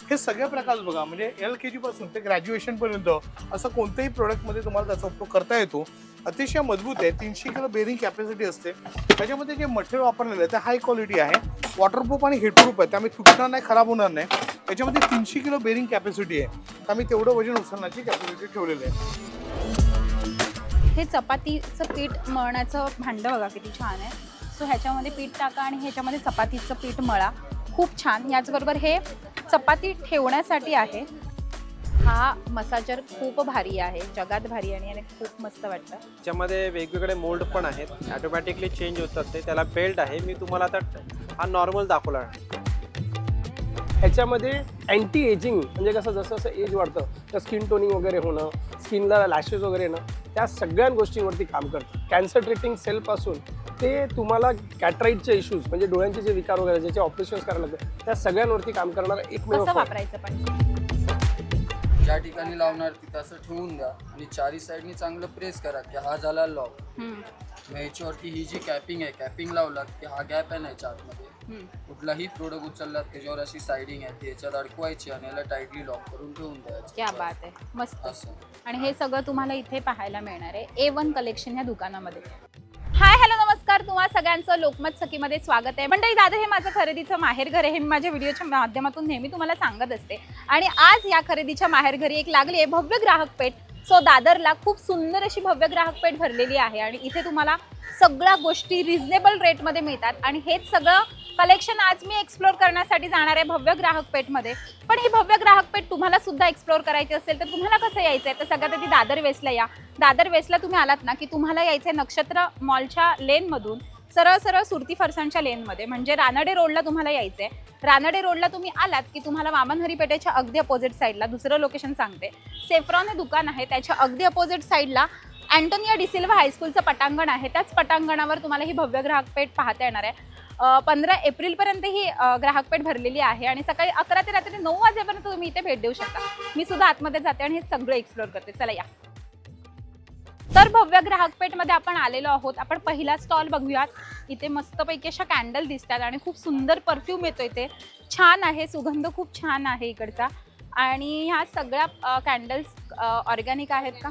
हे सगळे प्रकार बघा, म्हणजे LKG पासून ते ग्रॅज्युएशन पर्यंत असं कोणत्याही प्रोडक्टमध्ये तुम्हाला त्याचा उपयोग करता येतो. अतिशय मजबूत आहे, 300 किलो बेरिंग कॅपॅसिटी असते. त्याच्यामध्ये जे मटेरियल वापरलेलं आहे ते हाय क्वालिटी आहे, वॉटरप्रूफ आणि हिटप्रूफ आहे, त्यामुळे तुटणार नाही, खराब होणार नाही. त्याच्यामध्ये 300 किलो बेरिंग कॅपॅसिटी आहे, त्यामुळे तेवढं वजन उचलण्याची कॅपॅसिटी ठेवलेली आहे. हे चपातीचं पीठ मळण्याचं भांडं बघा किती छान आहे. सो ह्याच्यामध्ये पीठ टाका आणि ह्याच्यामध्ये चपातीचं पीठ मळा, खूप छान. याचबरोबर हे चपाती ठेवण्यासाठी आहे. हा मसाजर खूप भारी आहे, जगात भारी आणि याने खूप मस्त वाटतं. त्याच्यामध्ये वेगवेगळे मोल्ड पण आहेत, ऑटोमॅटिकली चेंज होतात ते. त्याला बेल्ट आहे. मी तुम्हाला आता हा नॉर्मल दाखवला आहे. ह्याच्यामध्ये अँटी एजिंग म्हणजे कसं जसं जसं एज वाढतं तर स्किन टोनिंग वगैरे होणं, स्किनला लॅशेस वगैरे येणं, त्या सगळ्या गोष्टींवरती काम करतं. कॅन्सर ट्रीटिंग सेलपासून ते तुम्हाला कॅटराईटचे इश्यूज म्हणजे डोळ्यांचे जे विकार वगैरे ज्याचे ऑपरेशन्स करायला लागतात त्या सगळ्यांवरती काम करणारा एकमेव कसं वापरायचं पण ज्या ठिकाणी लावणार तिथं असं ठेवून द्या आणि चारी साईडनी चांगलं प्रेस करा की हा झाला लॉक. मग ह्याच्यावरती ही जी कॅपिंग आहे, कॅपिंग लावलात की हा गॅप आहे ना याच्या आतमध्ये, कुठलाही प्रोडक्ट उचललात त्याच्यावर अशी साईडिंग आहे ती याच्यात अडकवायची आणि याला टाईटली लॉक करून ठेवून द्यायचं. क्या बात आहे, मस्त. असं. आणि हे सगळं तुम्हाला इथे पाहायला मिळणार आहे A1 कलेक्शन या दुकानामध्ये. हाय हॅलो नमस्कार, तुम्हा सगळ्यांचं लोकमत सखीमध्ये स्वागत आहे. मंडळी, दादर हे माझं खरेदीचं माहेरघर आहे, हे मी माझ्या व्हिडिओच्या माध्यमातून नेहमी तुम्हाला सांगत असते. आणि आज या खरेदीच्या माहेरघरी एक लागली आहे भव्य ग्राहक पेठ. सो दादरला खूप सुंदर अशी भव्य ग्राहक पेठ भरलेली आहे आणि इथे तुम्हाला सगळ्या गोष्टी रिझनेबल रेटमध्ये मिळतात. आणि हेच सगळं कलेक्शन आज मी एक्सप्लोर करण्यासाठी जाणार आहे भव्य ग्राहक पेठमध्ये. पण ही भव्य ग्राहक पेठ तुम्हाला सुद्धा एक्सप्लोर करायची असेल तर तुम्हाला कसं यायचं आहे, तर सगळ्यात आधी दादर वेस्टला या. दादर वेस्टला तुम्ही आलात ना की तुम्हाला यायचं आहे नक्षत्र मॉलच्या लेनमधून सरळ सरळ सुरती फरसाणच्या लेनमध्ये, म्हणजे रानडे रोडला तुम्हाला यायचं आहे. रानडे रोडला तुम्ही आलात की तुम्हाला वामन हरी पेठेच्या अगदी अपोजिट साईडला दुसरं लोकेशन सांगते, सेफ्रॉन हे दुकान आहे, त्याच्या अगदी अपोजिट साईडला अँटोनिया डिसिल्वा हायस्कूलचं पटांगण आहे. त्याच पटांगणावर तुम्हाला ही भव्य ग्राहक पेठ पाहता येणार आहे. 15 एप्रिलपर्यंत ही ग्राहक पेठ भरलेली आहे आणि सकाळी 11 ते रात्री 9 वाजेपर्यंत तुम्ही इथे भेट देऊ शकता. मी सुद्धा आतमध्ये जाते आणि हे सगळं एक्सप्लोर करते. चला या. तर भव्य ग्राहक पेठमध्ये आपण आलेलो आहोत. आपण पहिला स्टॉल बघूयात. इथे मस्तपैकी अशा कॅन्डल दिसतात आणि खूप सुंदर परफ्यूम येतो इथे, छान आहे, सुगंध खूप छान आहे इकडचा. आणि ह्या सगळ्या कॅन्डल्स ऑर्गॅनिक आहेत का,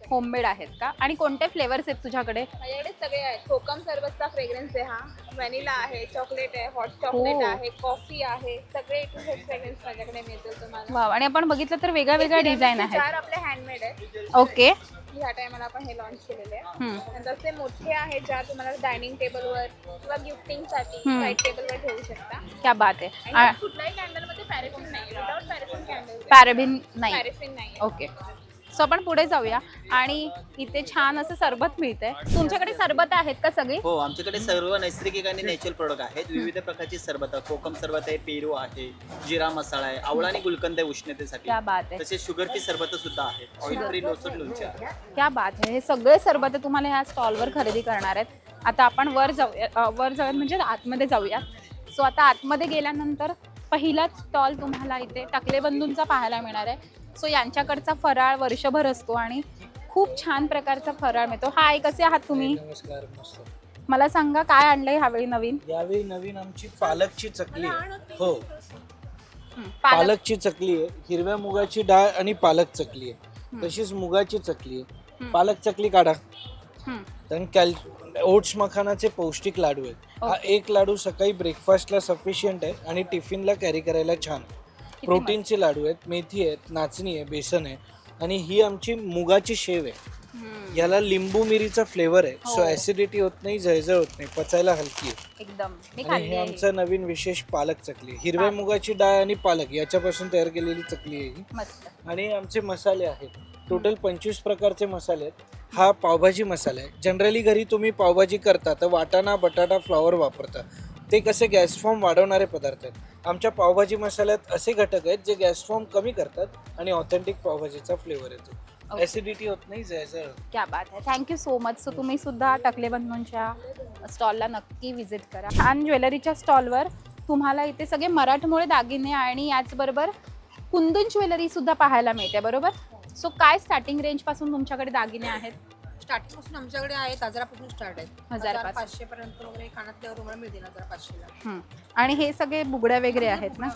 होममेड आहेत का, आणि कोणते फ्लेवर्स आहेत तुझ्याकडे? माझ्याकडे सगळे आहेत. कोकम सरबतचा फ्रेग्रन्स आहे, हा व्हॅनिला आहे, चॉकलेट आहे, हॉट चॉकलेट आहे, कॉफी आहे, सगळे टू हेड फ्रेग्रन्स माझ्याकडे मिळतील तुम्हाला. वाव. आणि आपण बघितलं तर वेगळ्या वेगळ्या डिझाईन आहेत. 4 आपले हँडमेड आहे. ओके. ह्या टायमाला आपण हे लॉन्च केलेले आहे. नंतर ते मोठे आहेत ज्या तुम्हाला डायनिंग टेबलवर किंवा गिफ्टिंगसाठी साईड टेबलवर ठेवू शकता. क्या बात आहे. आणि कुठल्याही कॅन्डलमध्ये पॅरेफिन नाही, विदाउट पॅरेफिन कॅन्डल. पॅरेबिन नाही. पॅरेफिन नाही. ओके. सो आपण पुढे जाऊया. आणि इथे छान असं सरबत मिळतंय. तुमच्याकडे सरबत आहेत का सगळी? हो, आमच्याकडे सर्व नैसर्गिक आणि नॅचरल प्रोडक्ट आहेत. विविध प्रकारची सरबत, कोकम सरबत आहे, पेरू आहे, जिरा मसाला आहे, आवळा आणि गुलकंद आहे उष्णतेसाठी. क्या बात आहे. तसेच शुगर फ्री सरबत सुद्धा आहेत, ऑइल फ्री लोसन लोणचे आहे. क्या बात आहे. हे सगळे सरबत तुम्हाला ह्या स्टॉलवर खरेदी करणार आहेत. आता आपण वर जाऊया म्हणजे आतमध्ये जाऊया. सो आता आतमध्ये गेल्यानंतर पहिलाच स्टॉल तुम्हाला इथे टकले बंधूंचा पाहायला मिळणार आहे. सो यांच्याकडचा फराळ वर्षभर असतो आणि खूप छान प्रकारचा फराळ मिळतो. हाय, कसे आहात तुम्ही? नमस्कार. मस्त. मला सांगा काय आणलंय ह्यावेळी नवीन? यावेळी नवीन आमची पालकची चकली आहे. हो, पालक. पालकची चकली आहे, हिरव्या मुगाची डाळ आणि पालक चकली आहे, तशीच मुगाची चकली आहे. पालक चकली काढा. ओट्स मखानाचे पौष्टिक लाडू आहेत. हा एक लाडू सकाळी ब्रेकफास्टला सफिशियंट आहे आणि टिफिनला कॅरी करायला छान आहे. प्रोटीनचे लाडू आहेत, मेथी आहेत, नाचणी आहे, बेसन आहे आणि ही आमची मुगाची शेव आहे. याला लिंबू मिरीचा फ्लेवर आहे. सो ऍसिडिटी होत नाही, जळजळ होत नाही, पचायला हलकी आहे एकदम. आणि हे आमचं नवीन विशेष पालक चकली आहे. हिरव्या मुगाची डाळ आणि पालक याच्यापासून तयार केलेली चकली आहे ही. मस्त. आणि आमचे मसाले आहेत, टोटल 25 प्रकारचे मसाले आहेत. हा पावभाजी मसाला आहे. जनरली घरी तुम्ही पावभाजी करता तर वाटाणा, बटाटा, फ्लॉवर वापरता. ते कसे गॅस फॉर्म वाढवणारे पदार्थ आहेत. आमच्या पावभाजी मसाल्यात असे घटक आहेत जे गॅस फॉर्म कमी करतात आणि ऑथेंटिक पावभाजीचा फ्लेवर येतो. ऍसिडिटी होत नाही, जळजळ. क्या बात आहे. Thank you so much. सो तुम्ही सुद्धा टकले बंधूंच्या स्टॉलला नक्की व्हिजिट करा. छान ज्वेलरीच्या स्टॉलवर तुम्हाला इथे सगळे मराठमोळे दागिने आणि याचबरोबर कुंदन ज्वेलरी सुद्धा पाहायला मिळते, बरोबर? सो काय स्टार्टिंग रेंज पासून तुमच्याकडे दागिने आहेत? स्टार्टिंग पासून आमच्याकडे आहेत 1000पासून स्टार्ट आहेत. 1500 पर्यंत वगैरे कानातल्यावर तुम्हाला मिळतील 1500ला. आणि हे सगळे बुगड्या वगैरे आहेत ना?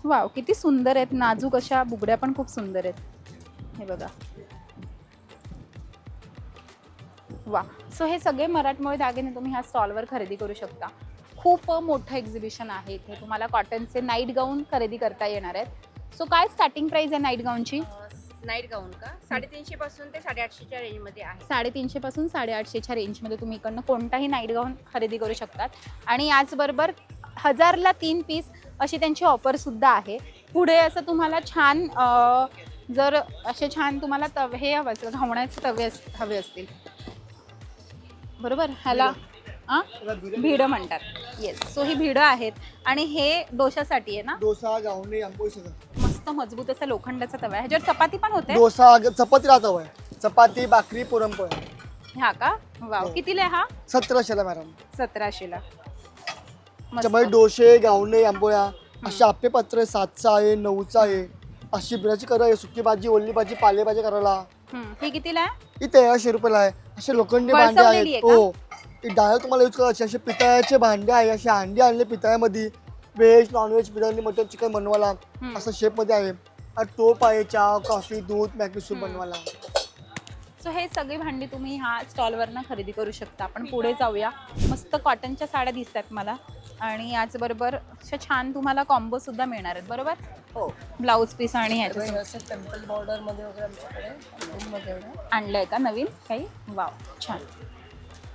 वाव, किती सुंदर आहेत. नाजूक अशा बुगड्या पण खूप सुंदर आहेत. हे बघा. वा. सो हे सगळे मराठमोळे दागिने तुम्ही ह्या स्टॉलवर खरेदी करू शकता. खूप मोठं एक्झिबिशन आहे इथे. तुम्हाला कॉटनचे नाईट गाऊन खरेदी करता येणार आहेत. सो काय स्टार्टिंग प्राइस आहे नाईट गाऊनची? नाईट गाऊन का 350 पासून ते 850च्या रेंजमध्ये आहे. 350 पासून 850च्या रेंजमध्ये तुम्ही इकडनं कोणताही नाईट गाऊन खरेदी करू शकतात. आणि याचबरोबर 1000ला 3 पीस अशी त्यांची ऑफरसुद्धा आहे. पुढे असं तुम्हाला छान जर असे छान तुम्हाला तवे हे हवं असेल, घावण्याचे तवे हवे असतील, बरोबर, ह्याला भिडं म्हणतात. येस. सो ही भिडं आहेत आणि हे डोशासाठी आहे ना. डोसा गावणे आंबोळी सगळं मस्त मजबूत असा लोखंडाचा तवा आहे. ह्याच्यावर चपाती पण होते. डोसा चपाती राहतो आहे, चपाती भाकरी पुरणपोळी. हा का? वाव. कितीला आहे हा? 1700ला मॅडम. 1700ला. त्याच्यामध्ये डोसे गावणे आंबोळ्या असे आप्पे पत्र 7चा आहे, 9चा आहे. अशी बिराची करा आहे, सुकी भाजी, ओली भाजी, पालेभाजी करायला. हे कितीला आहे? इथे 100 रुपयाला आहे. असे लोखंडी भांडे वळसवलेली आहेत. आहे हो, ती डाळ तुम्हाला यूज करायची. असे पितळ्याचे भांडे आहे, असे हांडी आणले पितळ्यामध्ये. Veg non veg biryani mutton chicken बनवायला असं शेपमध्ये आहे. आणि टोप आहे, चहा कॉफी दूध मॅगी सूप बनवायला. सो हे सगळी भांडी तुम्ही ह्या स्टॉलवरनं खरेदी करू शकता. आपण पुढे जाऊया. मस्त कॉटनच्या साड्या दिसतात मला आणि याचबरोबर अशा छान तुम्हाला कॉम्बो सुद्धा मिळणार आहेत, बरोबर? हो. ब्लाऊज पीस आणि ह्याच्या असं टेम्पल बॉर्डर मध्ये वगैरे आमच्याकडे आणलंय का नवीन काही? वाव, छान.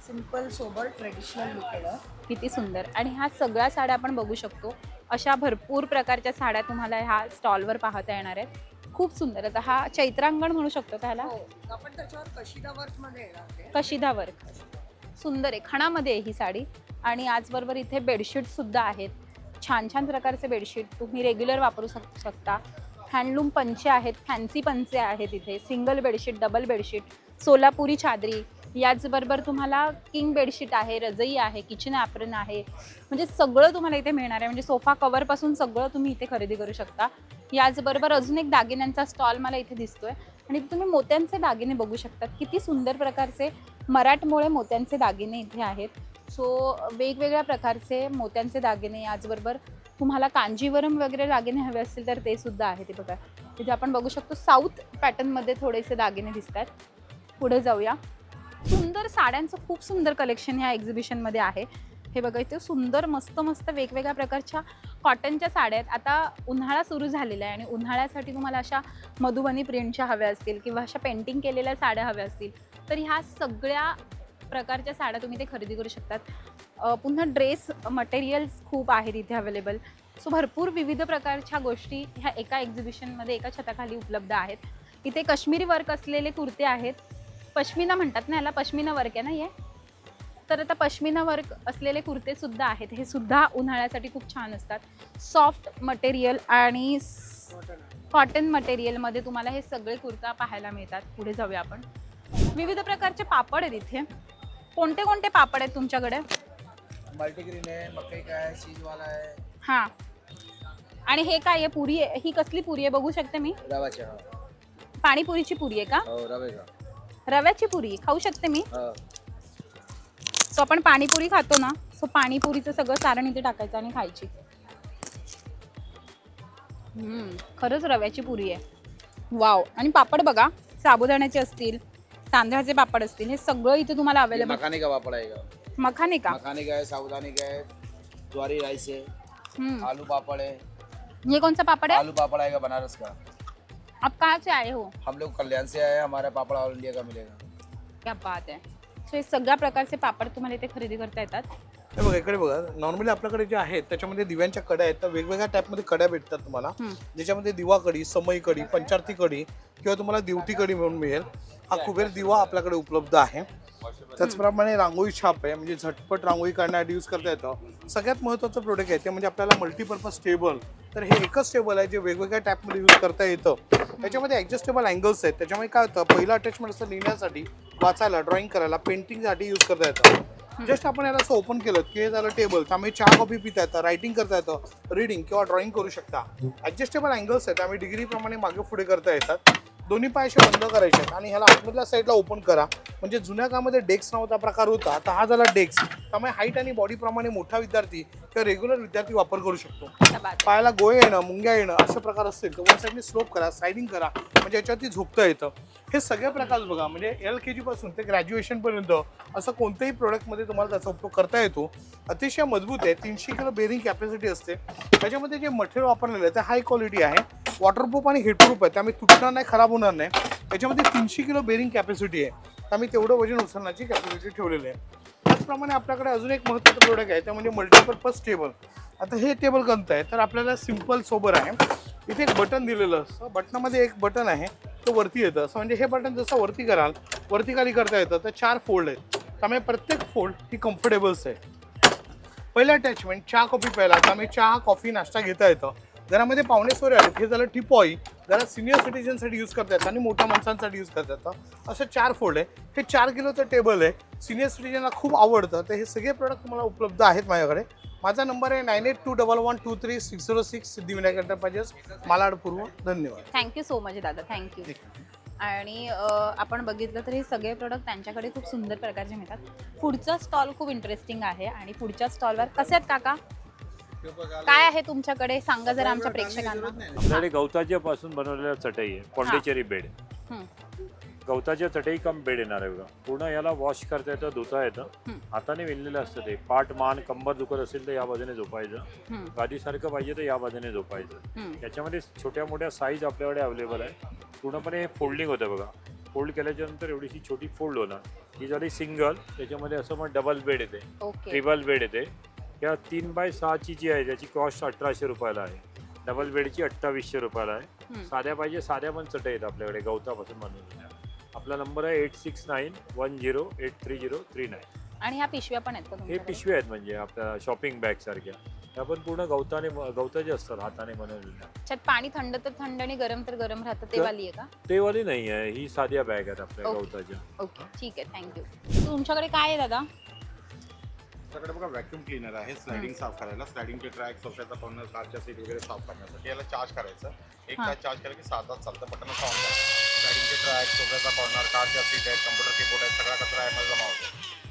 सिंपल सोबर ट्रेडिशनल लुक आहे. किती सुंदर. आणि ह्या सगळ्या साड्या आपण बघू शकतो. अशा भरपूर प्रकारच्या साड्या तुम्हाला ह्या स्टॉलवर पाहता येणार आहेत. खूप सुंदर. आता हा चैत्रांगण म्हणू शकतो का ह्याला? आपण त्याच्यावर कशिदा वर्क मध्ये येणार. कशिदा वर्क सुंदर आहे. खणामध्ये आहे ही साडी. आणि याचबरोबर इथे बेडशीट सुद्धा आहेत. छान छान प्रकारचे बेडशीट तुम्ही रेग्युलर वापरू शकता. हँडलूम पंचे आहेत, फॅन्सी पंचे आहेत इथे. सिंगल बेडशीट, डबल बेडशीट, सोलापुरी चादरी. याचबरोबर तुम्हाला किंग बेडशीट आहे, रजई आहे, किचन ॲप्रन आहे. म्हणजे सगळं तुम्हाला इथे मिळणार आहे. म्हणजे सोफा कवरपासून सगळं तुम्ही इथे खरेदी करू शकता. याचबरोबर अजून एक दागिन्यांचा स्टॉल मला इथे दिसतोय आणि तुम्ही मोत्यांचे दागिने बघू शकतात. किती सुंदर प्रकारचे मराठमोळे मोत्यांचे दागिने इथे आहेत. सो वेगवेगळ्या प्रकारचे मोत्यांचे दागिने. याचबरोबर तुम्हाला कांजीवरम वगैरे दागिने हवे असतील तर ते सुद्धा आहे. ते बघा तिथे आपण बघू शकतो साऊथ पॅटर्नमध्ये थोडेसे दागिने दिसतात. पुढे जाऊया. सुंदर साड्यांचं खूप सुंदर कलेक्शन ह्या एक्झिबिशनमध्ये आहे. हे बघा इथे सुंदर मस्त मस्त वेगवेगळ्या प्रकारच्या कॉटनच्या साड्या आहेत. आता उन्हाळा सुरू झालेला आहे आणि उन्हाळ्यासाठी तुम्हाला अशा मधुबनी प्रिंटच्या हव्या असतील किंवा अशा पेंटिंग केलेल्या साड्या हव्या असतील तर ह्या सगळ्या प्रकारच्या साड्या तुम्ही ते खरेदी करू शकतात. पुन्हा ड्रेस मटेरियल्स खूप आहेत इथे अवेलेबल. सो भरपूर विविध प्रकारच्या गोष्टी ह्या एका एक्झिबिशनमध्ये एका छताखाली उपलब्ध आहेत. इथे काश्मीरी वर्क असलेले कुर्ते आहेत. पश्मिना म्हणतात ना याला, पश्मिना वर्क आहे ना हे. तर आता पश्मिना वर्क असलेले कुर्ते सुद्धा आहेत. हे सुद्धा उन्हाळ्यासाठी खूप छान असतात. सॉफ्ट मटेरियल आणि कॉटन मटेरियलमध्ये तुम्हाला हे सगळे कुर्ता पाहायला मिळतात. पुढे जाऊया आपण. विविध प्रकारचे पापड आहेत इथे. कोणते कोणते पापड आहेत तुमच्याकडे? मल्टीग्रेन आहे, मकई का आहे, चीजवाला आहे. हां. आणि हे काय आहे? पुरी आहे. ही कसली पुरी आहे बघू शकते मी? रवाची. पाणीपुरीची पुरी आहे का? हो, रवेचा. रव्याची पुरी खाऊ शकते मी? सो आपण पाणीपुरी खातो ना, सो पाणीपुरीचं सगळं सारण इथे टाकायचं आणि खायची. खरंच रव्याची पुरी आहे. वाव. आणि पापड बघा, साबुदाण्याचे असतील, तांदळाचे पापड असतील, हे सगळं इथे तुम्हाला अवेलेबल. मखाने का पापड़ आएगा. मखाने का? मखाने का है, साबुदाने का है, ज्वारी राइस है, आलू पापड़ है. ये कौन सा पापड़ है? आलू पापड़ आएगा बनारस का. आप कहाँ से आए हो? हम लोग कल्याण से आए हैं. हमारा पापड़ ऑल इंडिया का मिलेगा. क्या बात आहे. सो हे सगळ्या प्रकारचे पापड तुम्हाला इथे खरेदी करता येतात. हे बघा इकडे बघा. नॉर्मली आपल्याकडे जे आहेत त्याच्यामध्ये दिव्यांच्या कड्या आहेत. तर वेगवेगळ्या टाईपमध्ये कड्या भेटतात तुम्हाला. ज्याच्यामध्ये दिवा कडी, समई कडी, पंचारती कडी किंवा तुम्हाला दिवटी कडी म्हणून मिळेल. हा कुबेर दिवा आपल्याकडे उपलब्ध आहे. त्याचप्रमाणे रांगोळी छाप आहे, म्हणजे झटपट रांगोळी काढण्यासाठी यूज करता येतं. सगळ्यात महत्त्वाचं प्रोडक्ट आहे ते म्हणजे आपल्याला मल्टीपर्पज टेबल. तर हे एकच टेबल आहे जे वेगवेगळ्या टाईपमध्ये यूज करता येतं. त्याच्यामध्ये ॲडजस्टेबल अँगल्स आहेत. त्याच्यामुळे काय होतं, पहिलं अटॅचमेंट असतं लिहिण्यासाठी, वाचायला, ड्रॉइंग करायला, पेंटिंगसाठी यूज करता येतं. जस्ट आपण याला असं ओपन केलं की हे झालं टेबल. त्यामुळे चहा कॉफी पिता येतं, रायटिंग करता येतं, रीडिंग किंवा ड्रॉइंग करू शकता. ॲडजस्टेबल अँगल्स आहेत त्यामुळे डिग्रीप्रमाणे मागे पुढे करता येतात. दोन्ही पाय असे बंद करायचे आहेत आणि ह्याला आतमधल्या साईडला ओपन करा. म्हणजे जुन्या काळामध्ये डेस्क नावाचा प्रकार होता, आता हा झाला डेस्क. त्यामुळे हाईट आणि बॉडी प्रमाणे मोठा विद्यार्थी किंवा रेग्युलर विद्यार्थी वापर करू शकतो. क्या बात आहे. पायाला गोळे येणं, मुंग्या येणं असे प्रकार असतील तर वन साईडने स्लोप करा, स्लायडिंग करा, म्हणजे याच्यावरती झोपता येतं. हे सगळे प्रकार बघा, म्हणजे LKG पासून ते ग्रॅज्युएशनपर्यंत असं कोणत्याही प्रोडक्टमध्ये तुम्हाला त्याचा उपयोग करता येतो. अतिशय मजबूत आहे, 300 किलो बेरिंग कॅपॅसिटी असते. त्याच्यामध्ये जे मटेरियल वापरलेलं आहे ते हाय क्वालिटी आहे, वॉटरप्रूफ आणि हिटप्रूफ आहे, त्यामुळे तुटणार नाही, खराब होणार नाही. त्याच्यामध्ये 300 किलो बेरिंग कॅपॅसिटी आहे, त्यामुळे तेवढं वजन उचलण्याची कॅपॅसिटी ठेवलेली आहे. त्याचप्रमाणे आपल्याकडे अजून एक महत्त्वाचं प्रोडक्ट आहे, त्या म्हणजे मल्टीपर्पज टेबल. आता हे टेबल कोणतं आहे तर आपल्याला सिम्पल सोबर आहे. इथे एक बटन दिलेलं असतं, बटनामध्ये एक बटन आहे तो वरती येतं. असं म्हणजे हे बटन जसं वरती कराल वरती खाली करता येतं. तर 4 फोल्ड आहेत, त्यामुळे प्रत्येक फोल्ड ही कम्फर्टेबल्स आहे. पहिलं अटॅचमेंट चहा कॉफी प्यायला, त्यामुळे चहा कॉफी नाश्ता घेता येतं. घरामध्ये पाहुणे सोयरे आहेत, हे झालं टिपॉई, घरात सिनियर सिटीजनसाठी यूज करता येतं आणि मोठ्या माणसांसाठी यूज करता येतं. असं 4 फोल्ड आहे. हे 4 किलोचं टेबल आहे, सिनियर सिटीजनला खूप आवडतं. तर हे सगळे प्रोडक्ट तुम्हाला उपलब्ध आहेत माझ्याकडे. माझा नंबर आहे 9821123606, सिद्धिविनायक एंटरप्राइजेस, मालाड पूर्व. धन्यवाद. थँक्यू सो मच दादा, थँक्यू. आणि आपण बघितलं तर हे सगळे प्रोडक्ट त्यांच्याकडे खूप सुंदर प्रकारचे मिळतात. पुढचा स्टॉल खूप इंटरेस्टिंग आहे आणि पुढच्या स्टॉलवर कसे आहेत काका, काय आहे तुमच्याकडे सांगा जरा आमच्या प्रेक्षकांना. आपल्याकडे गवताच्यापासून बनवलेल्या चटई आहे, पॉंडिचेरी बेड. गवताच्या चटई कम बेड येणार आहे बघा. पूर्ण याला वॉश करता येतं, धुता येतं, हाताने विणलेलं असतं ते. पाठ मान कंबर दुखत असेल तर या बाजूने झोपायचं, गादीसारखं पाहिजे तर या बाजूने झोपायचं. याच्यामध्ये छोट्या मोठ्या साईज आपल्याकडे अवेलेबल आहे. पूर्णपणे फोल्डिंग होतं बघा. फोल्ड केल्याच्या नंतर एवढीशी छोटी फोल्ड होणार. ही झाली सिंगल, त्याच्यामध्ये असं मग डबल बेड येते, ट्रिपल बेड येते. या 3x6ची जी आहे त्याची कॉस्ट 1800 रुपयाला आहे. डबल बेडची 2800 रुपयाला आहे. साध्या पाहिजे साध्या पण चटई आहेत आपल्याकडे गवतापासून बनवलेल्या. आपला नंबर आहे 8691083039. आणि ह्या पिशव्या पण आहेत का हे तुमच्याकडे? पिशव्या आहेत म्हणजे आपल्या शॉपिंग बॅग सारख्या. त्या पण पूर्ण गवताचे असतात, हाताने बनवलेल्या. त्याच्यात पाणी थंड तर थंड आणि गरम तर गरम राहतं, ते वाली आहे का? ते वाली नाही आहे, ही साध्या बॅग आहेत आपल्या गवताच्या. ओके ठीक आहे, थँक्यू. तुमच्याकडे काय आहे दादा? आपल्याकडे बघा व्हॅक्यूम क्लीनर आहे, स्लायडिंग साफ करायला. स्लायडिंगचे ट्रॅक, सोफ्याचा कॉर्नर, कारच्या सीट वगैरे साफ करण्यासाठी याला चार्ज करायचं. 1 तास चार्ज केलं की 7 तास चालतं. बटन ऑन करा. स्लायडिंगचे ट्रॅक, सोफ्याचा कॉर्नर, कारच्या सीट आहेत, कम्प्युटर कीबोर्ड आहे, सगळा कचरा यामध्ये जमा होतो.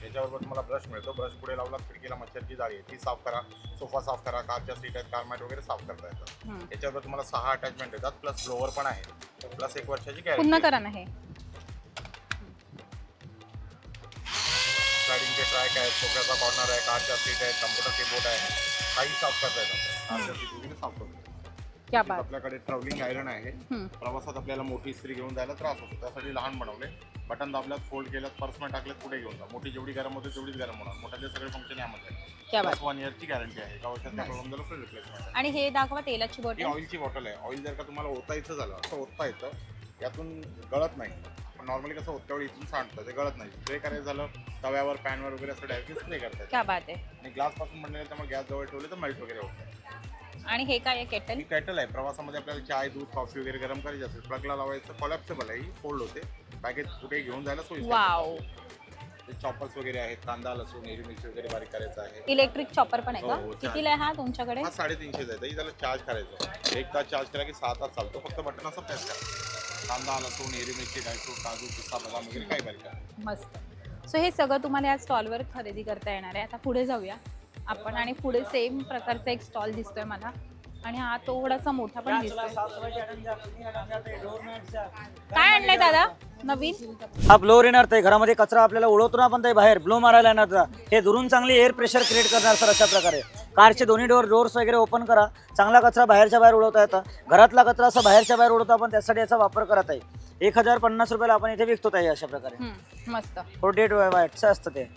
याच्याबरोबर तुम्हाला ब्रश मिळतो. ब्रश पुढे लावला, खिडकीला मच्छरची जाळी आहे ती साफ करा. सोफा साफ करा, कारच्या सीट आहेत, कार मॅट वगैरे साफ करता येतात. याच्याबरोबर तुम्हाला 6 अटॅचमेंट येतात, प्लस ब्लोअर पण आहे, प्लस 1 वर्षाची गॅरंटी. पुन्हा करा ना हे. स्लायडिंगचे ट्रॅक आहेत, सोफ्याचा कॉर्नर आहे, कारच्या सीट आहेत, कम्प्युटर कीबोर्ड आहे, काही साफ करता येतात. कारच्या सीट वगैरे साफ करतो. क्या बात. आपल्याकडे ट्रॅव्हलिंग आयरन आहे. प्रवासात आपल्याला मोठी इस्त्री घेऊन जायला त्रास होतो, त्यासाठी लहान बनवले. बटन दाबल्यात, फोल्ड केल्यात, पर्समध्ये टाकल्यात, पुढे घेऊन जा. मोठी जेवढी गरम होते तेवढीच गरम होणार. मोठ्याचे सगळे फंक्शन यामध्ये. क्या बात. 1 इयरची गॅरंटी आहे. 1 वर्षात प्रॉब्लेम फुल रिप्लेसमेंट. आणि हे दाखवा तेलाची ही बॉटल. ऑइलची बॉटल आहे. ऑइल जर का तुम्हाला ओतायचं झालं असं ओतता येतं, यातून गळत नाही. पण नॉर्मली कसं ओतल्यावर इथून सांडतं, ते गळत नाही. स्प्रे करायचं झालं तव्यावर, पॅनवर वगैरे असं डायरेक्ट स्प्रे करतात. क्या बात आहे. आणि ग्लासपासून बनलेलं, त्यामुळे गॅस जवळ ठेवले तर मेल्ट वगैरे होतं. आणि हे काय आहे केटल? ही केटल आहे. प्रवासामध्ये आपल्याला चाय, दूध, कॉफी वगैरे गरम करायची असेल, प्लगला लावायचं. कॉलॅप्सेबल आहे, ही फोल्ड होते. बॅगेत कुठे घेऊन जायला सोयीस्कर. वाव. ते चॉपर्स वगैरे आहेत, कांदा, लसूण, हिरवी मिरची वगैरे बारीक करायचं आहे. इलेक्ट्रिक चॉपर पण आहे का? हो, कितीला आहे हा तुमच्याकडे? हा 350 आहे. त्याला चार्ज करायचं. 1 तास चार्ज केला की 6 तास चालतो. फक्त बटन असं प्रेस करा. कांदा, लसूण, हिरवी मिरची, ड्रायफ्रूट, काजू, पिस्ता, बदाम वगैरे काही बारीक करा. मस्त. सो हे सगळं तुम्हाला या स्टॉलवर खरेदी करता येणार आहे. आता पुढे जाऊया आपण. आणि पुढे सेम प्रकारचा एक स्टॉल दिसतोय मला, आणि हा थोडासा मोठा पण दिसतोय. काय आणलंय दादा नवीन? हा ब्लोअर येणार. ते घरामध्ये कचरा आपल्याला उडवतो ना आपण, ते बाहेर ब्लो मारायला येणार. हे दुरून चांगली एअर प्रेशर क्रिएट करणार सर. अशा प्रकारे कारचे दोन्ही डोर्स वगैरे ओपन करा. चांगला कचरा बाहेरच्या बाहेर उडवता येतं. घरातला कचरा असा बाहेरच्या बाहेर उडवतो आपण, त्यासाठी याचा वापर करत आहे. 1050 रुपयाला आपण इथे विकतो आहे अशा प्रकारे. मस्त. 48 वॅटचं असतं ते.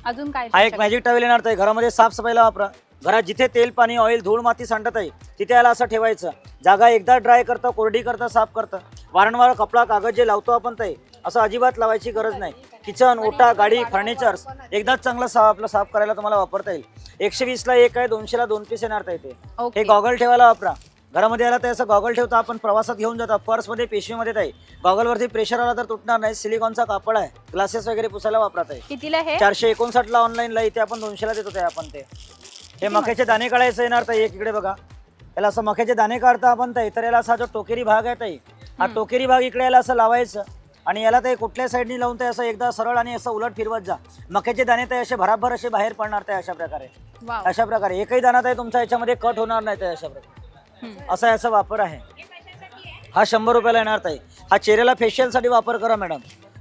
अजून काय? हा एक मॅजिक टॉवेल येणार. ते घरामध्ये साफसफाईला वापरा. घरात जिथे तेल, पाणी, ऑइल, धूळ, माती सांडत आहे तिथे याला असं ठेवायचं. जागा एकदा ड्राय करतं, कोरडी करतं, साफ करतं. वारंवार कपडा, कागद जे लावतो आपण ते असं अजिबात लावायची गरज नाही. किचन, ओटा, गाडी, फर्निचर्स एकदाच चांगलं साफ करायला तुम्हाला वापरता येईल. 120ला 1 आहे, 200ला 2 पीस येणार इथे. हे गॉगल ठेवायला वापरा. घरामध्ये आला तर असं गॉगल ठेवता आपण, प्रवासात घेऊन जाता. पर्समध्ये, पेशवीमध्ये आहे. गॉगलवरती प्रेशर आला तर तुटणार नाही. सिलिकॉनचा कापड आहे. ग्लासेस वगैरे पुसायला वापरत आहे. कितीला हे? 459ला ऑनलाईनला. इथे आपण 200ला देतो ते आपण. ते हे मक्याचे दाणे काढायचं येणार तर एक इकडे बघा. याला असं मक्याचे दाणे काढता आपण. तर याला असा जो टोकेरी भाग आहे ताई, हा टोकेरी भाग इकडे याला असं लावायचं आणि याला ते कुठल्या साईडनी लावून ते असं एकदा सरळ आणि असं उलट फिरवत जा. मक्याचे दाणे ते असे भराभर असे बाहेर पडणार ते अशा प्रकारे. वाव. अशा प्रकारे एकही दाणा ते तुमचा याच्यामध्ये कट होणार नाही ते अशा प्रकारे. असा याचा वापर आहे. हा 100 रुपयाला येणार ताई. हा चेहऱ्याला फेशियलसाठी वापर करा मॅडम.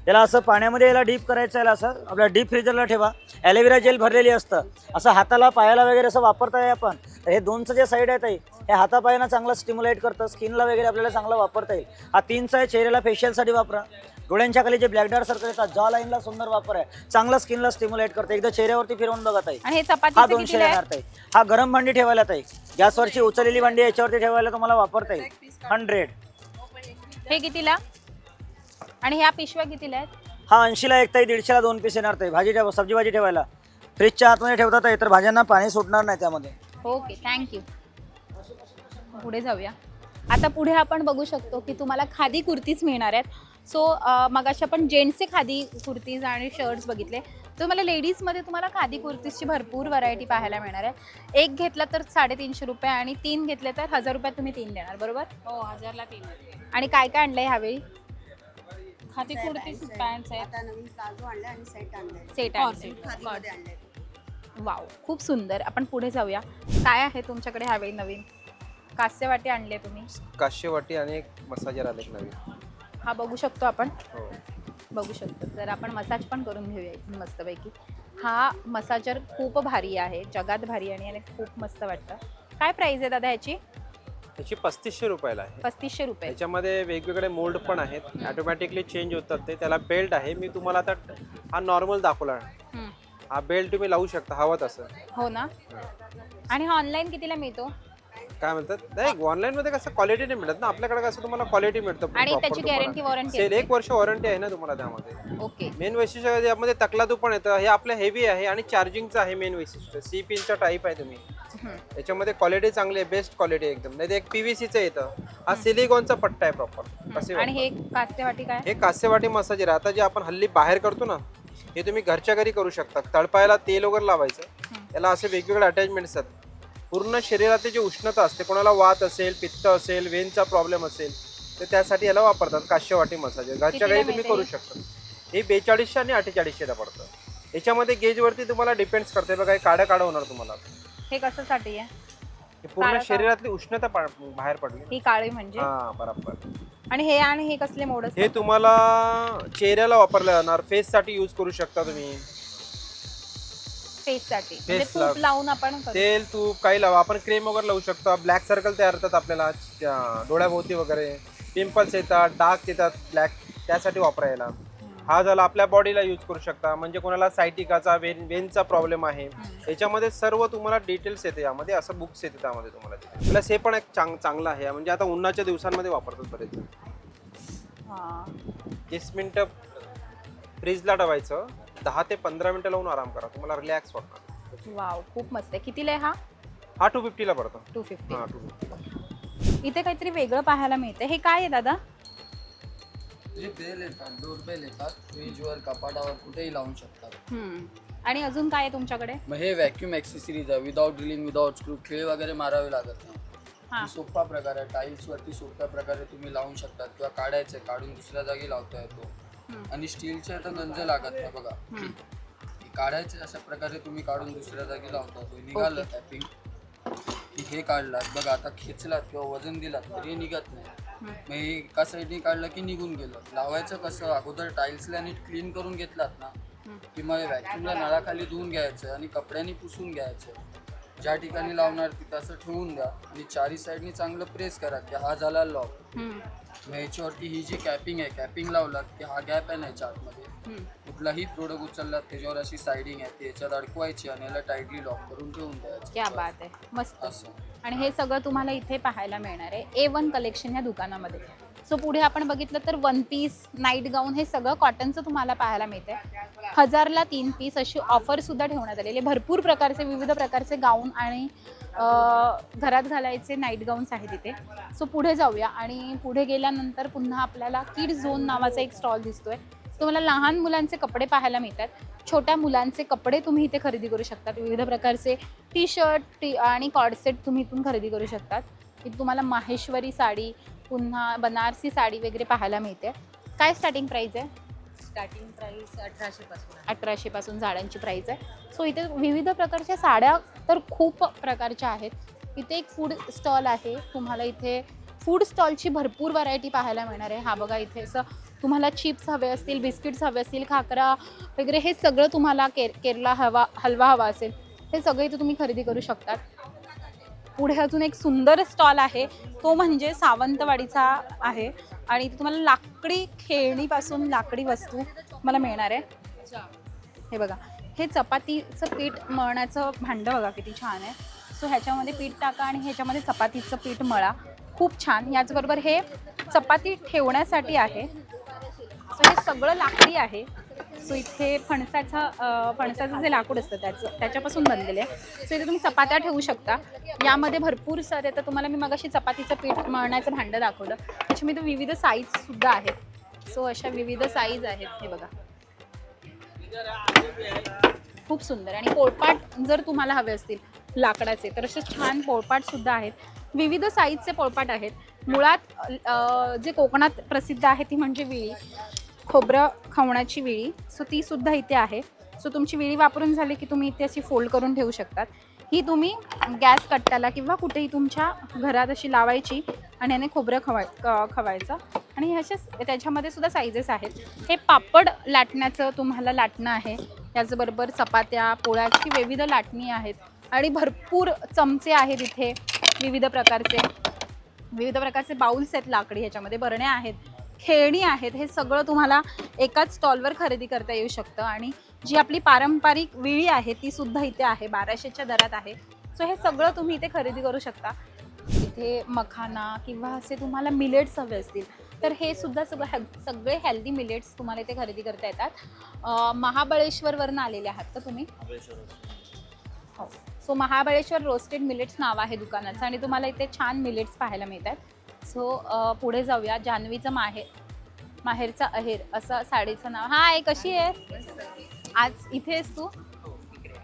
याला असं पाण्यामध्ये याला डीप करायचं, याला असं आपल्या डीप फ्रीजरला ठेवा. ॲलोवेरा जेल भरलेली असतं, असं हाताला पायाला वगैरे असं वापरता येईल आपण. तर हे 2चं जे साईड आहे ताई हे हातापायांना चांगलं स्टिम्युलेट करतं, स्किनला वगैरे आपल्याला चांगलं वापरता येईल. हा 3चा आहे, चेहऱ्याला फेशियलसाठी वापरा. डोळ्यांच्या खाली जे ब्लॅक डार्क सर्कल येतात जॉ लाईनला सुंदर वापर आहे, चांगलं स्किनला स्टिम्युलेट करतं. एकदा चेहऱ्यावरती फिरवून बघा ताई. आणि हे हा चपातीचं 200 कितीला येणार आहे? ताई. हा गरम भांडी ठेवायला ताई, गॅसवरची उचललेली भांडी याच्यावरती ठेवायला तुम्हाला वापरता येईल. 100. हे कितीला? आणि ह्या पिशव्या कितीला आहेत? हा 80ला एक ताई, 150ला 2 पीस येणार ताई. भाजी ठेवा, सब्जी भाजी ठेवायला फ्रीजच्या आतमध्ये ठेवतात ताई, तर भाज्यांना पाणी सुटणार नाही त्यामध्ये. Okay, thank you. पुढे जाऊया. आता पुढे आपण बघू शकतो की तुम्हाला खादी कुर्तीज मिळणार आहेत. सो मगाशी आपण जेंट्सचे खादी कुर्तीज आणि शर्ट्स बघितले. तर मला लेडीजमध्ये तुम्हाला खादी कुर्तीजची भरपूर व्हरायटी पाहायला मिळणार आहे. एक घेतला तर 350 रुपये आणि 3 घेतले तर 1000 रुपयात तुम्ही 3 देणार, बरोबर? हो 1000ला 3. आणि काय काय आणलंय ह्यावेळी? खादी कुर्ती पॅन्ट्स आहेत. आता नवीन प्लाझो आणले आणि सेट आणले. सेट आणले. वाव, खूप सुंदर. आपण पुढे जाऊया. काय आहे तुमच्याकडे ह्यावेळी नवीन? कास्यवाटी आणले तुम्ही? काश्यवाटी आणि एक मसाजर आले नवीन. हा बघू शकतो आपण. हो. बघू शकतो. तर आपण मसाज पण करून घेऊया इथून मस्तपैकी. हा मसाजर खूप भारी आहे, जगात भारी आणि याने खूप मस्त वाटतं. काय प्राइस आहे दादा ह्याची? त्याची 3500 रुपयाला आहे. 3500 रुपये. त्याच्यामध्ये वेगवेगळे मोल्ड पण आहेत, ऑटोमॅटिकली चेंज होतात ते. त्याला बेल्ट आहे. मी तुम्हाला आता हा नॉर्मल दाखवला. हा बेल्ट तुम्ही लावू शकता हवं तसं. हो ना. आणि हा ऑनलाईन कितीला मिळतो? काय म्हणतात, नाही ऑनलाईन मध्ये कसं क्वालिटी नाही मिळत ना, आपल्याकडे कसं तुम्हाला क्वालिटी मिळतं. आणि त्याची गॅरंटी वॉरंटी? 1 वर्ष वॉरंटी आहे ना तुम्हाला त्यामध्ये. ओके. मेन वैशिष्ट्य यामध्ये तकलादू पण येतं. हे आपलं हेवी आहे आणि चार्जिंगचं आहे मेन वैशिष्ट्य. सी पिनचा टाईप आहे तुम्ही. याच्यामध्ये क्वालिटी चांगली आहे, बेस्ट क्वालिटी एकदम. नाही ते एक PVCचं येतं. हा सिलिकॉनचा पट्टा आहे प्रॉपर. आणि हे कास्यवाटी काय? हे कास्यवाटी मसाजर. आता जे आपण हल्ली बाहेर करतो ना, हे तुम्ही घरच्या घरी करू शकता. तळपायला तेल वगैरे लावायचं. याला असे वेगवेगळे अटॅचमेंट्स आहेत. पूर्ण शरीरातली जी उष्णता असते, कोणाला वात असेल, पित्त असेल, वेनचा प्रॉब्लेम असेल, तर त्यासाठी याला वापरतात काश्यवाटी मसाजर. घरच्या घरी तुम्ही करू शकता. हे 4200 आणि 4800ला पडतं. याच्यामध्ये गेजवरती तुम्हाला डिपेंड्स करते. बघा, काढा होणार तुम्हाला. हे कशासाठी आहे? हे पूर्ण शरीरातली उष्णता बाहेर पडली. ही काळी म्हणजे? हा बरोबर. आणि हे कसले मोड असतात? हे तुम्हाला चेहऱ्याला वापरले जाणार, फेस साठी यूज करू शकता तुम्ही. फेससाठी म्हणजे तूप लावून आपण तेल तूप काही लावा. आपण क्रीम वगैरे लावू शकतो. ब्लॅक सर्कल तयार होतात आपल्याला डोळ्याभोवती वगैरे, पिंपल्स येतात, डार्क येतात ब्लॅक, त्यासाठी वापरायला. हा झाला. आपल्या बॉडीला यूज करू शकता. म्हणजे कोणाला सायटिकाचा वेनचा प्रॉब्लेम आहे, याच्यामध्ये सर्व तुम्हाला डिटेल्स येते. यामध्ये असं बुक्स येते त्यामध्ये तुम्हाला. प्लस हे पण एक चांगलं आहे. म्हणजे आता उन्हाच्या दिवसांमध्ये वापरतात बरेच. 30 मिनिटं फ्रीजला ठेवायचं, 10 ते 15 मिनिटं लावून आराम करा, तुम्हाला रिलॅक्स वाटणार. वाव, खूप मस्त आहे. कितीला आहे हा? हा 250ला पडतो. 250. हा 250. इथे काहीतरी वेगळं पाहायला मिळतं. हे काय आहे दादा? जे बेल येतात, डोर बेल येतात, फ्रीजवर, कपाटावर कुठेही लावून शकतात. आणि अजून काय आहे तुमच्याकडे? मग हे व्हॅक्यूम ॲक्सेसरीज आहे. विदाउट ड्रिलिंग, विदाउट स्क्रू, खिळे वगैरे मारावे लागत नाही. सोपा प्रकार आहे. टाईल्सवरती सोप्या प्रकारे तुम्ही लावून शकतात किंवा काढायचं, काढून दुसऱ्या जागी लावता येतो. आणि स्टीलचे तर गंज लागत नाही. बघा, काढायचे अशा प्रकारे तुम्ही काढून दुसऱ्या जागी लावता येतो. निघालं टॅपिंग की हे काढलात, बघा आता खेचलात किंवा वजन दिलात तर हे निघत नाही. मग हे एका साईडने काढलं की निघून गेलं. लावायचं कसं, अगोदर टाईल्सला नीट क्लीन करून घेतलात ना की मग व्हॅक्यूमला नळाखाली धुवून घ्यायचं आणि कपड्यांनी पुसून घ्यायचं. ज्या ठिकाणी लावणार तिथं असं ठेवून द्या आणि चारी साईडनी चांगलं प्रेस करा की हा झाला लॉक. मग ह्याच्यावरती ही जी कॅपिंग आहे, कॅपिंग लावलात की हा गॅप आहे ना याच्या आतमध्ये, कुठलाही प्रोडक्ट उचललात त्याच्यावर अशी साईडिंग आहे ती याच्यात अडकवायची आणि याला टाईटली लॉक करून ठेवून द्यायचं. क्या बात आहे, मस्त. आणि हे सगळं तुम्हाला इथे पाहायला मिळणार आहे A1 कलेक्शन या दुकानामध्ये. सो पुढे आपण बघितलं तर 1 पीस, नाईट गाऊन, हे सगळं कॉटनचं तुम्हाला पाहायला मिळतंय. 1000ला 3 पीस अशी ऑफर सुद्धा ठेवण्यात आलेली. भरपूर प्रकारचे, विविध प्रकारचे गाऊन आणि घरात घालायचे नाईट गाऊन्स आहेत इथे. सो पुढे जाऊया आणि पुढे गेल्यानंतर पुन्हा आपल्याला किड झोन नावाचा एक स्टॉल दिसतोय. तुम्हाला लहान मुलांचे कपडे पाहायला मिळतात. छोट्या मुलांचे कपडे तुम्ही इथे खरेदी करू शकतात. विविध प्रकारचे टी शर्ट आणि कॉर्ड सेट तुम्ही इथून खरेदी करू शकतात. इथे तुम्हाला माहेश्वरी साडी, पुन्हा बनारसी साडी वगैरे पाहायला मिळते. काय स्टार्टिंग प्राइस आहे? स्टार्टिंग प्राइस 1800 पासून आहे. 1800 पासून साड्यांची प्राइस आहे. सो इथे विविध प्रकारच्या साड्या तर खूप प्रकारच्या आहेत. इथे एक फूड स्टॉल आहे. तुम्हाला इथे फूड स्टॉलची भरपूर व्हरायटी पाहायला मिळणार आहे. हा बघा, इथे असं तुम्हाला चिप्स हवे असतील, बिस्किट्स हवे असतील, खाकरा वगैरे हे सगळं तुम्हाला केरला हलवा हवा असेल, हे सगळं इथे तुम्ही खरेदी करू शकतात. पुढे अजून एक सुंदर स्टॉल आहे, तो म्हणजे सावंतवाडीचा आहे आणि इथे तुम्हाला लाकडी खेळणीपासून लाकडी वस्तू तुम्हाला मिळणार आहे. हे बघा, हे चपातीचं पीठ मळण्याचं भांडं बघा किती छान आहे. सो ह्याच्यामध्ये पीठ टाका आणि ह्याच्यामध्ये चपातीचं पीठ मळा. खूप छान. याचबरोबर हे चपाती ठेवण्यासाठी आहे. सो हे सगळं लाकडी आहे. सो इथे फणसाचं जे लाकूड असतं त्याच्यापासून बनलेले आहे. सो इथे तुम्ही चपात्या ठेवू शकता. यामध्ये भरपूर सारे, आता तुम्हाला मी मगाशी चपातीचं पीठ मळण्याचं भांडं दाखवलं, त्याच्यामध्ये विविध साईजसुद्धा आहेत. सो अशा विविध साईज आहेत. हे बघा, खूप सुंदर. आणि पोळपाट जर तुम्हाला हवे असतील लाकडाचे तर असे छान पोळपाटसुद्धा आहेत. विविध साईजचे पोळपाट आहेत. मुळात जे कोकणात प्रसिद्ध आहे ती म्हणजे विळी, खोबरं खवण्याची विळी. सो ती सुद्धा इथे आहे. सो तुमची विळी वापरून झाली की तुम्ही इथे अशी फोल्ड करून ठेवू शकतात. ही तुम्ही गॅस कट्ट्याला किंवा कुठेही तुमच्या घरात अशी लावायची आणि याने खोबरं खवायचं. आणि असेच त्याच्यामध्ये सुद्धा साईजेस आहेत. हे पापड लाटण्याचं तुम्हाला लाटणं आहे. याचबरोबर चपात्या पोळ्याची विविध लाटणी आहेत आणि भरपूर चमचे आहेत इथे. विविध प्रकारचे बाउल्स आहेत लाकडी, ह्याच्यामध्ये बरण्या आहेत, खेळणी आहेत. हे सगळं तुम्हाला एकाच स्टॉलवर खरेदी करता येऊ शकतं. आणि जी आपली पारंपरिक विळी आहे ती सुद्धा इथे आहे, 1200च्या दरात आहे. सो हे सगळं तुम्ही इथे खरेदी करू शकता. इथे मखाना किंवा असे तुम्हाला मिलेट्स हवे असतील तर हे सुद्धा सगळे हेल्दी मिलेट्स तुम्हाला इथे खरेदी करता येतात. महाबळेश्वरवरून आलेले आहात का तुम्ही? हो. सो महाबळेश्वर रोस्टेड मिलेट्स नाव आहे दुकानाचं आणि तुम्हाला इथे छान मिलेट्स पाहायला मिळतात. सो पुढे जाऊया. जान्हवीचं माहेरचा अहेर असं साडीचं नाव. हाय, कशी आहे? आज इथे आहेस तू?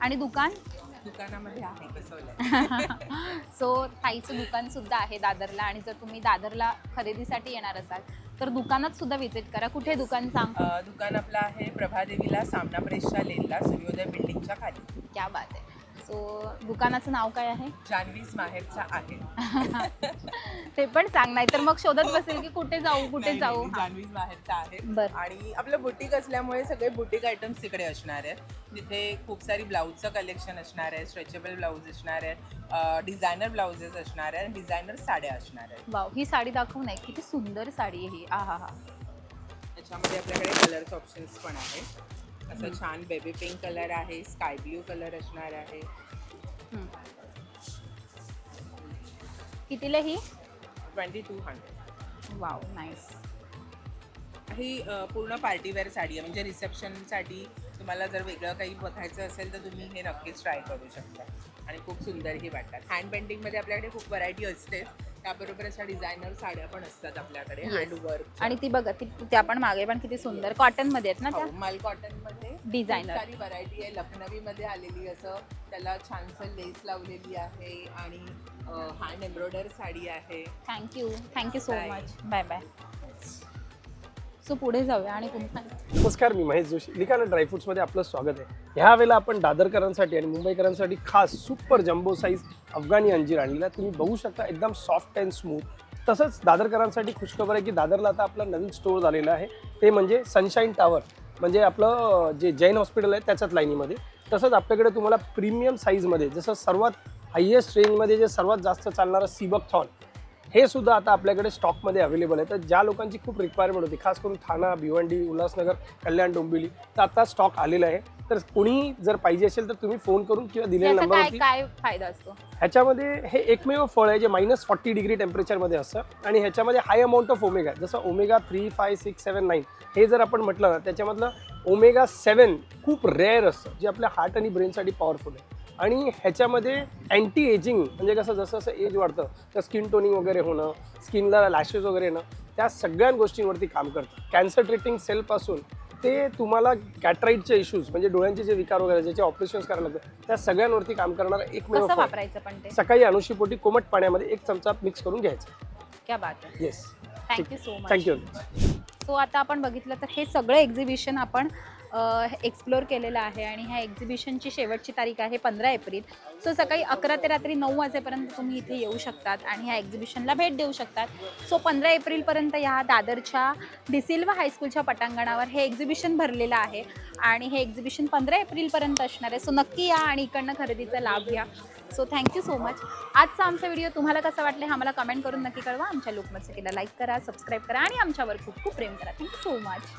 आणि दुकानामध्ये आहे बसवलं. सो ताईचं दुकान सुद्धा आहे दादरला. आणि जर तुम्ही दादरला खरेदीसाठी येणार असाल तर दुकानात सुद्धा व्हिजिट करा. कुठे दुकान सांग? दुकान आपलं आहे प्रभादेवीला, सामना प्रेसच्या लेनला, सूर्योदय बिल्डिंगच्या खाली. क्या बात आहे. सो दुकानाचं नाव काय आहे? जान्हवीज माहेरचा आहे. ते पण सांग, नाही तर मग शोधत बसेल की कुठे जाऊ. जान्हवीज माहेरचा आहे. बरं. आणि आपलं बुटीक असल्यामुळे सगळे बुटीक आयटम्स तिकडे असणार आहेत. तिथे खूप सारी ब्लाऊजचं कलेक्शन असणार आहे, स्ट्रेचेबल ब्लाऊज असणार आहे, डिझायनर ब्लाउजेस असणार आहे, डिझायनर साड्या असणार आहेत. वाव, ही साडी दाखवू नाही, किती सुंदर साडी आहे ही. हा. त्याच्यामध्ये आपल्याकडे कलर्स ऑप्शन्स पण आहेत. असं छान बेबी पिंक कलर आहे, स्काय ब्ल्यू कलर असणार आहे. कितीला ही? 2200. Wow, nice. ही पूर्ण पार्टीवेअर साडी आहे, म्हणजे रिसेप्शनसाठी तुम्हाला जर वेगळं काही बघायचं असेल तर तुम्ही हे नक्कीच ट्राय करू शकता. आणि खूप सुंदरही वाटतात. हँड पेंटिंगमध्ये आपल्याकडे खूप व्हरायटी असते. त्याबरोबर अशा डिझायनर साड्या पण असतात आपल्याकडे हँडवर्क. आणि ती बघा, त्या पण मागे पण किती सुंदर कॉटनमध्ये आहेत ना त्या? माल कॉटनमध्ये डिझायनर सारी व्हरायटी आहे. लखनवीमध्ये आलेली, असं त्याला छानसं लेस लावलेली आहे आणि हँड एम्ब्रॉयडर साडी आहे. Thank you so much. Bye bye. So पुढे जाऊया आणि पुन्हा. नमस्कार, मी महेश जोशी. लिकाना ड्रायफ्रुट्समध्ये आपलं स्वागत आहे. ह्या वेळेला आपण दादरकरांसाठी आणि मुंबईकरांसाठी खास सुपर जम्बो साईज अफगाणी अंजीर आणलेला. तुम्ही बघू शकता, एकदम सॉफ्ट अँड स्मूथ. तसंच दादरकरांसाठी खुशखबर आहे की दादरला आता आपलं नवीन स्टोअर झालेलं आहे, ते म्हणजे सनशाईन टावर, म्हणजे आपलं जे जैन हॉस्पिटल आहे त्याच्याच लाईनीमध्ये. तसंच आपल्याकडे तुम्हाला प्रीमियम साईजमध्ये, जसं सर्वात हायेस्ट रेंजमध्ये जे सर्वात जास्त चालणारं सीबक थॉन, हे सुद्धा आता आपल्याकडे स्टॉकमध्ये अवेलेबल आहे. तर ज्या लोकांची खूप रिक्वायरमेंट होती, खास करून ठाणा, भिवंडी, उल्हासनगर, कल्याण, डोंबिवली, तर आता स्टॉक आलेला आहे. तर कोणी जर पाहिजे असेल तर तुम्ही फोन करून किंवा दिलेल्या नंबरवरती. काय फायदा असतो ह्याच्यामध्ये? हे एकमेव फळ आहे जे -40 डिग्री टेम्परेचरमध्ये असतं आणि ह्याच्यामध्ये हाय अमाऊंट ऑफ ओमेगा, जसं ओमेगा 3, 5, 6, 7, 9 हे जर आपण म्हटलं ना, त्याच्यामधलं ओमेगा 7 खूप रेअर असतं, जे आपल्या हार्ट आणि ब्रेनसाठी पॉवरफुल आहे. आणि ह्याच्यामध्ये अँटी एजिंग, म्हणजे कसं जसं जसं एज वाढतं तर स्किन टोनिंग वगैरे होणं, स्किनला लॅशेस वगैरे येणं, त्या सगळ्या गोष्टींवरती काम करतं. कॅन्सर ट्रीटिंग सेलपासून ते तुम्हाला कॅटराईटचे इश्यूज म्हणजे डोळ्यांचे जे विकार वगैरे ज्याचे ऑपरेशन्स करायला लागतात त्या सगळ्यांवरती काम करणारा एकमेव कसं फळ. वापरायचं पण ते? सकाळी अनुशीपोटी कोमट पाण्यामध्ये 1 चमचा मिक्स करून घ्यायचं. क्या बात आहे. Yes, thank you so much. Thank you. So आता आपण बघितलं तर हे सगळं एक्झिबिशन आपण एक्सप्लोअर केलेलं आहे आणि ह्या एक्झिबिशनची शेवटची तारीख आहे 15 एप्रिल. सो सकाळी 11 ते रात्री 9 वाजेपर्यंत तुम्ही इथे येऊ शकतात आणि ह्या एक्झिबिशनला भेट देऊ शकतात. सो 15 एप्रिलपर्यंत या दादरच्या डिसिल्वा हायस्कूलच्या पटांगणावर हे एक्झिबिशन भरलेलं आहे आणि हे एक्झिबिशन 15 एप्रिलपर्यंत असणार आहे. सो नक्की या आणि इकडनं खरेदीचा लाभ घ्या. So thank you so much. आजचा आमचा व्हिडिओ तुम्हाला कसा वाटला हे आम्हाला कमेंट करून नक्की कळवा. आमच्या लोकमत सखीला लाईक करा, सबस्क्राईब करा आणि आमच्यावर खूप खूप प्रेम करा. Thank you so much.